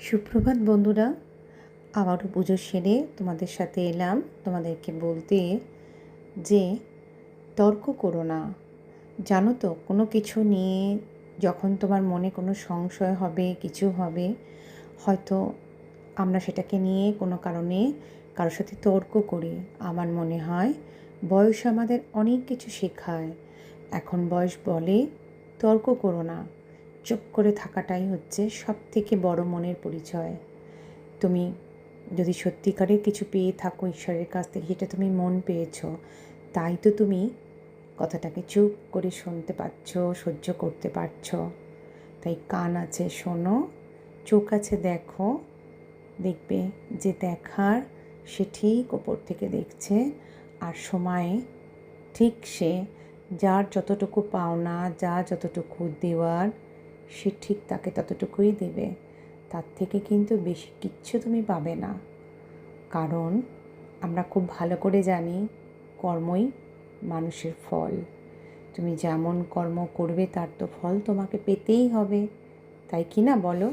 সুপ্রভাত বন্ধুরা, আবারও পুজো সেরে তোমাদের সাথে এলাম তোমাদেরকে বলতে যে তর্ক করো না। জানো তো, কোনো কিছু নিয়ে যখন তোমার মনে কোনো সংশয় হবে, কিছু হবে, হয়তো আমরা সেটাকে নিয়ে কোনো কারণে কারোর সাথে তর্ক করি। আমার মনে হয় বয়স আমাদের অনেক কিছু শেখায়। এখন বয়স বলে তর্ক করো না, চুপ করে থাকাটাই হচ্ছে সবথেকে বড় মনের পরিচয়। তুমি যদি সত্যিকারের কিছু পেয়ে থাকো ঈশ্বরের কাছ থেকে, সেটা তুমি মন পেয়েছো, তাই তো তুমি কথাটাকে চুপ করে শুনতে পাচ্ছ, সহ্য করতে পারছো। তাই কান আছে শোনো, চোখ আছে দেখো, দেখবে যে দেখার সে ঠিক ওপর থেকে দেখছে, আর সময়ে ঠিক সে যার যতটুকু পাওনা, যা যতটুকু দেওয়ার, সে ঠিক তাকে ততটুকুই দেবে। তার থেকে কিন্তু বেশি কিচ্ছু তুমি পাবে না। কারণ আমরা খুব ভালো করে জানি কর্মই মানুষের ফল। তুমি যেমন কর্ম করবে তার তো ফল তোমাকে পেতেই হবে, তাই কি না বলো?